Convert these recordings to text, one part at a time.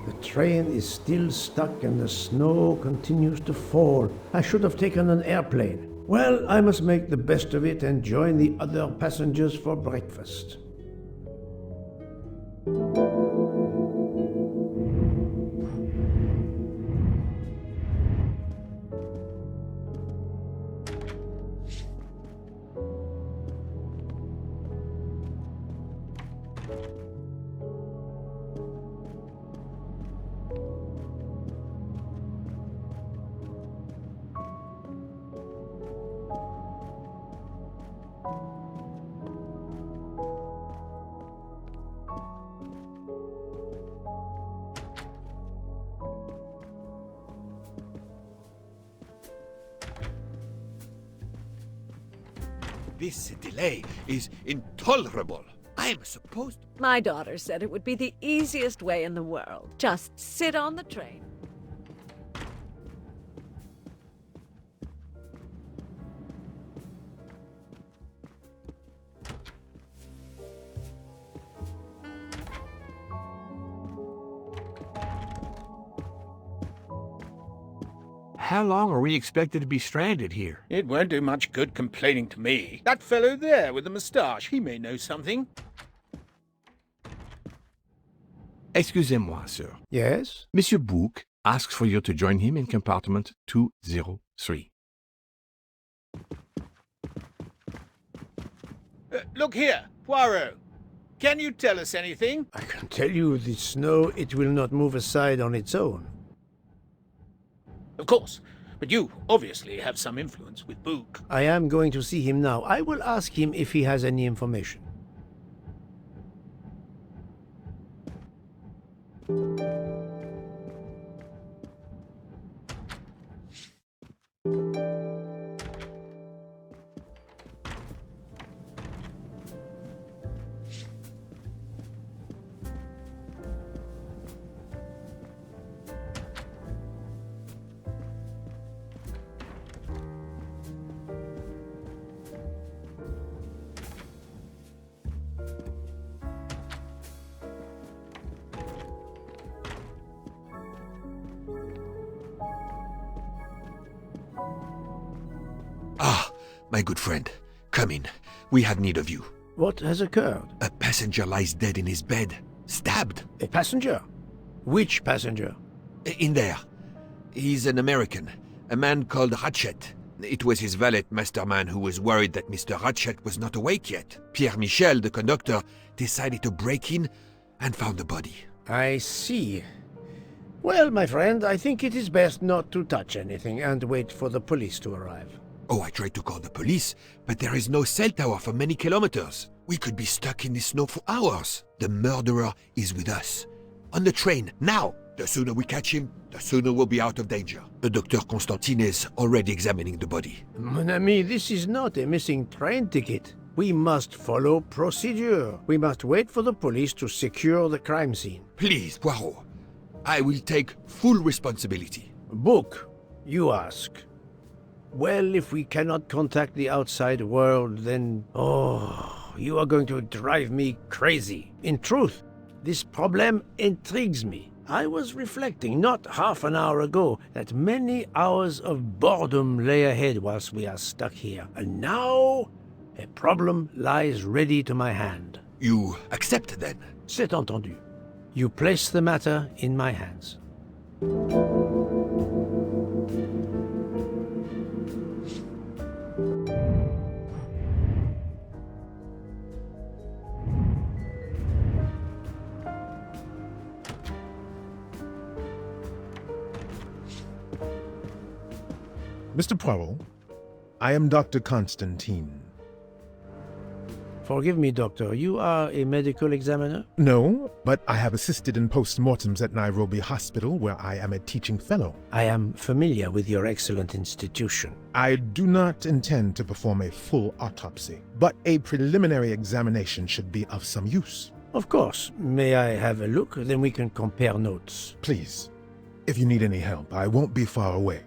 The train is still stuck and the snow continues to fall. I should have taken an airplane. Well, I must make the best of it and join the other passengers for breakfast. This delay is intolerable. I'm supposed to... My daughter said it would be the easiest way in the world. Just sit on the train. How long are we expected to be stranded here? It won't do much good complaining to me. That fellow there with the moustache, he may know something. Excusez-moi, sir. Yes? Monsieur Book asks for you to join him in compartment 203. Look here, Poirot. Can you tell us anything? I can tell you the snow, it will not move aside on its own. Of course, but you obviously have some influence with Book. I am going to see him now. I will ask him if he has any information. Ah, my good friend. Come in. We have need of you. What has occurred? A passenger lies dead in his bed. Stabbed. A passenger? Which passenger? In there. He's an American. A man called Ratchet. It was his valet masterman who was worried that Mr. Ratchet was not awake yet. Pierre Michel, the conductor, decided to break in and found the body. I see. Well, my friend, I think it is best not to touch anything and wait for the police to arrive. Oh, I tried to call the police, but there is no cell tower for many kilometers. We could be stuck in the snow for hours. The murderer is with us. On the train, now! The sooner we catch him, the sooner we'll be out of danger. Dr. Constantine is already examining the body. Mon ami, this is not a missing train ticket. We must follow procedure. We must wait for the police to secure the crime scene. Please, Poirot. I will take full responsibility. Book, you ask. Well, if we cannot contact the outside world, then... Oh, you are going to drive me crazy. In truth, this problem intrigues me. I was reflecting not half an hour ago that many hours of boredom lay ahead whilst we are stuck here. And now, a problem lies ready to my hand. You accept then? C'est entendu. You place the matter in my hands. Mr. Poirot, I am Dr. Constantine. Forgive me, Doctor. You are a medical examiner? No, but I have assisted in post-mortems at Nairobi Hospital, where I am a teaching fellow. I am familiar with your excellent institution. I do not intend to perform a full autopsy, but a preliminary examination should be of some use. Of course. May I have a look? Then we can compare notes. Please, if you need any help, I won't be far away.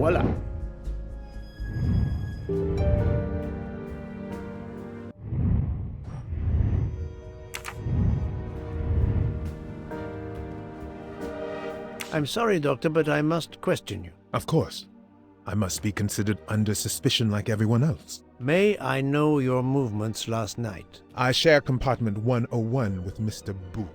Voila. I'm sorry, Doctor, but I must question you. Of course. I must be considered under suspicion like everyone else. May I know your movements last night? I share compartment 101 with Mr. Book.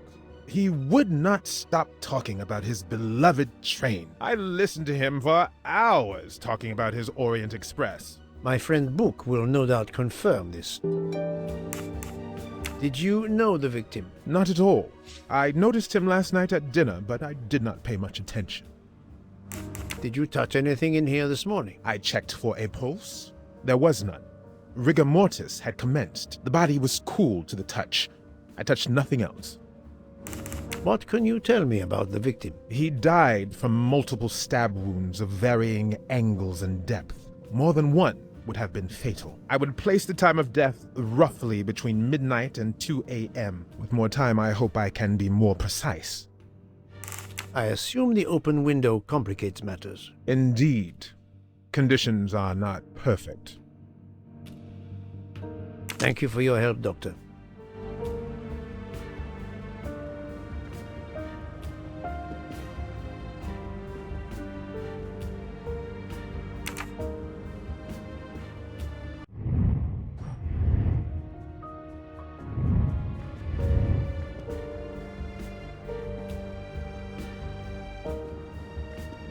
He would not stop talking about his beloved train. I listened to him for hours talking about his Orient Express. My friend Book will no doubt confirm this. Did you know the victim? Not at all. I noticed him last night at dinner, but I did not pay much attention. Did you touch anything in here this morning? I checked for a pulse. There was none. Rigor mortis had commenced. The body was cool to the touch. I touched nothing else. What can you tell me about the victim? He died from multiple stab wounds of varying angles and depth. More than one would have been fatal. I would place the time of death roughly between midnight and 2 a.m. With more time, I hope I can be more precise. I assume the open window complicates matters. Indeed. Conditions are not perfect. Thank you for your help, Doctor.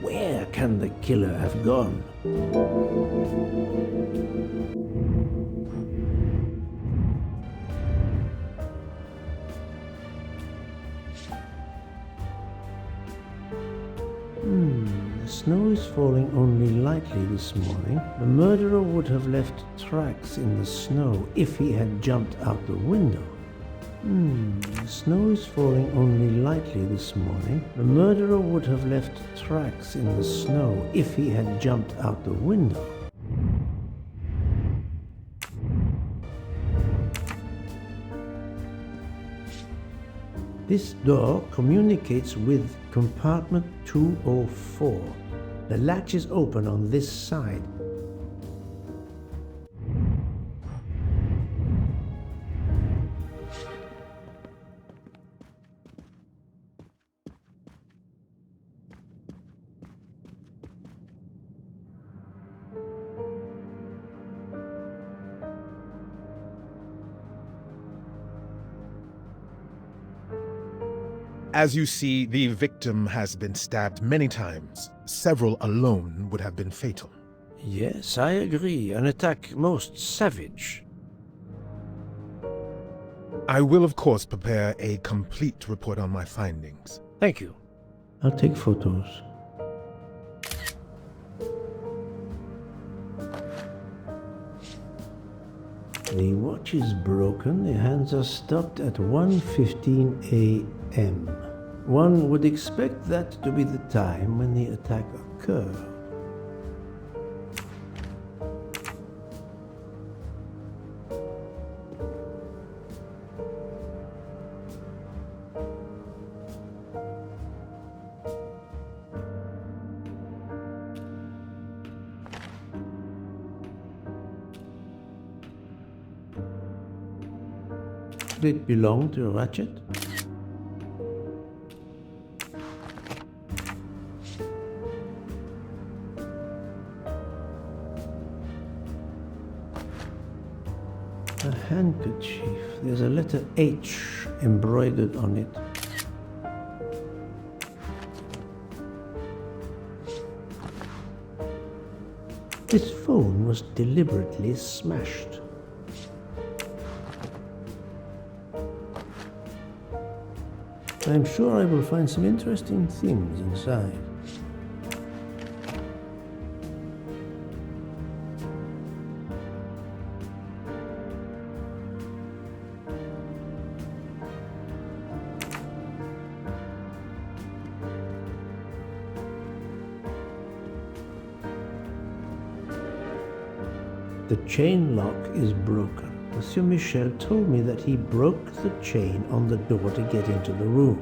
Where can the killer have gone? The snow is falling only lightly this morning. The murderer would have left tracks in the snow if he had jumped out the window. The snow is falling only lightly this morning. The murderer would have left tracks in the snow if he had jumped out the window. This door communicates with compartment 204. The latch is open on this side. As you see, the victim has been stabbed many times. Several alone would have been fatal. Yes, I agree. An attack most savage. I will, of course, prepare a complete report on my findings. Thank you. I'll take photos. The watch is broken. The hands are stopped at 1:15 a.m. One would expect that to be the time when the attack occurred. Did it belong to Ratchet? A handkerchief. There's a letter H embroidered on it. This phone was deliberately smashed. I'm sure I will find some interesting things inside. The chain lock is broken. Monsieur Michel told me that he broke the chain on the door to get into the room.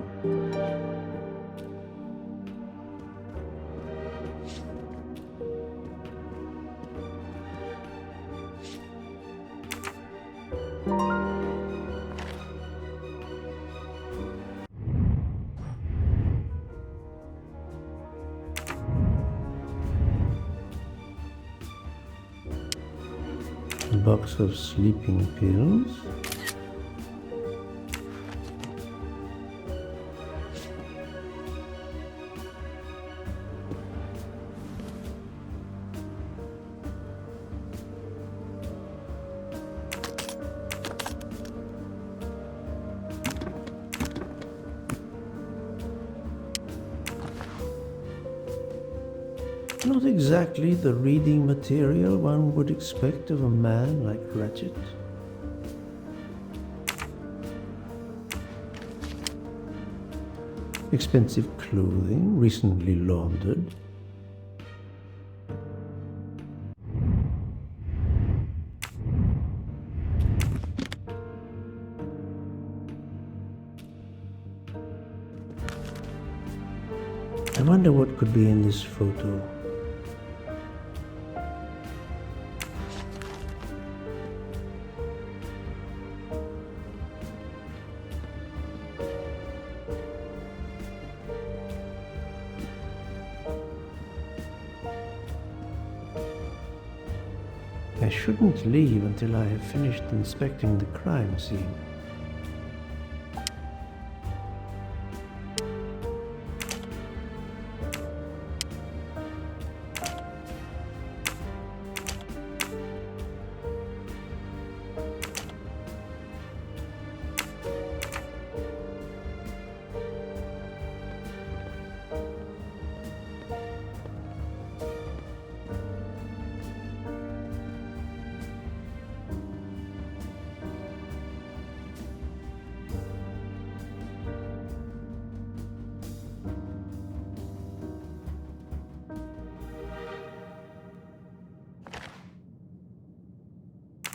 box of sleeping pills. Not exactly the reading material one would expect of a man like Ratchet. Expensive clothing, recently laundered. I wonder what could be in this photo. I shouldn't leave until I have finished inspecting the crime scene.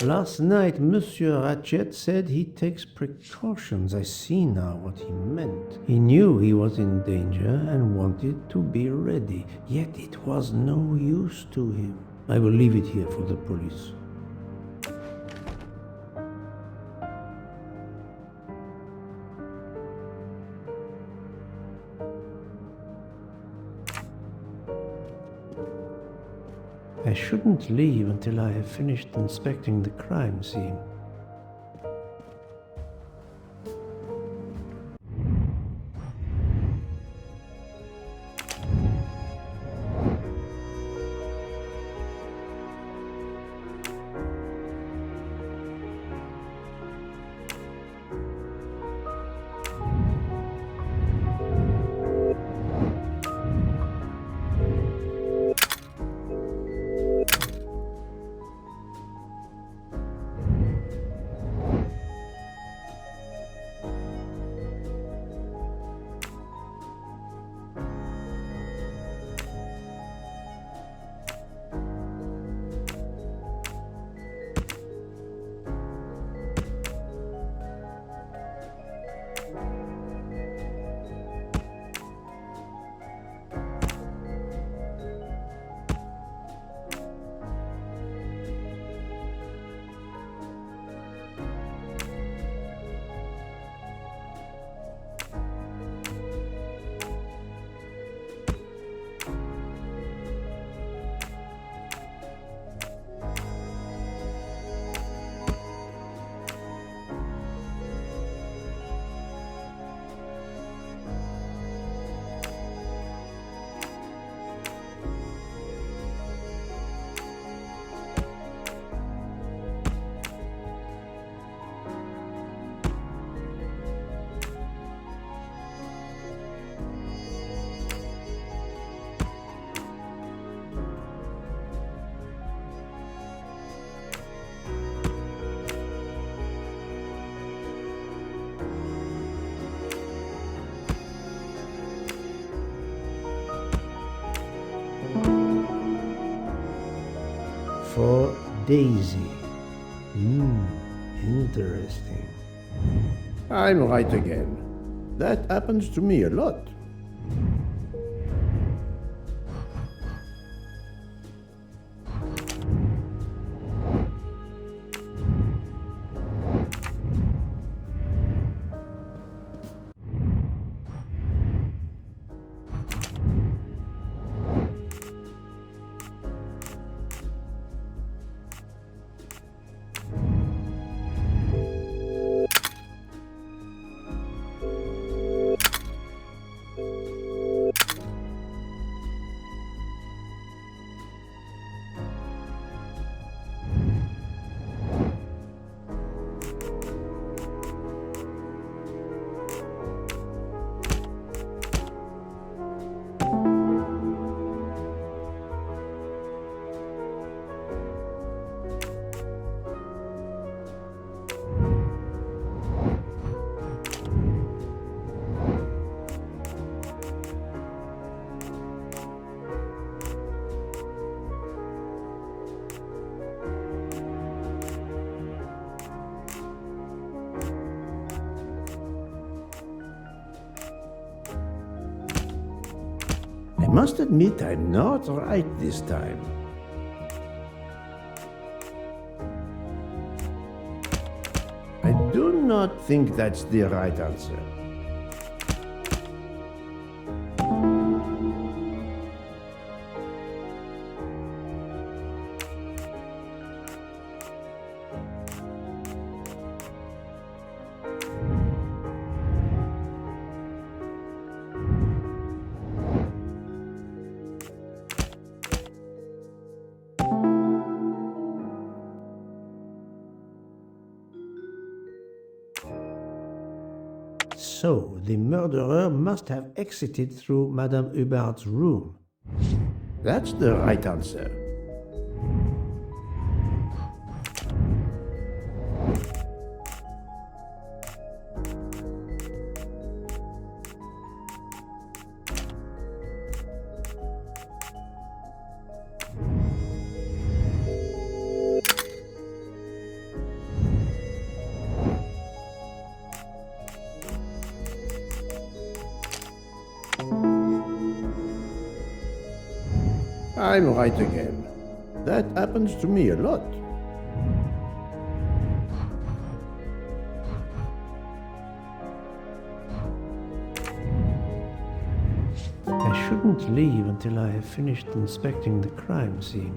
Last night, Monsieur Ratchet said he takes precautions. I see now what he meant. He knew he was in danger and wanted to be ready, yet it was no use to him. I will leave it here for the police. I shouldn't leave until I have finished inspecting the crime scene. For Daisy. Interesting. I'm right again. That happens to me a lot. I must admit I'm not right this time. I do not think that's the right answer. So, the murderer must have exited through Madame Hubbard's room. That's the right answer. I'm right again. That happens to me a lot. I shouldn't leave until I have finished inspecting the crime scene.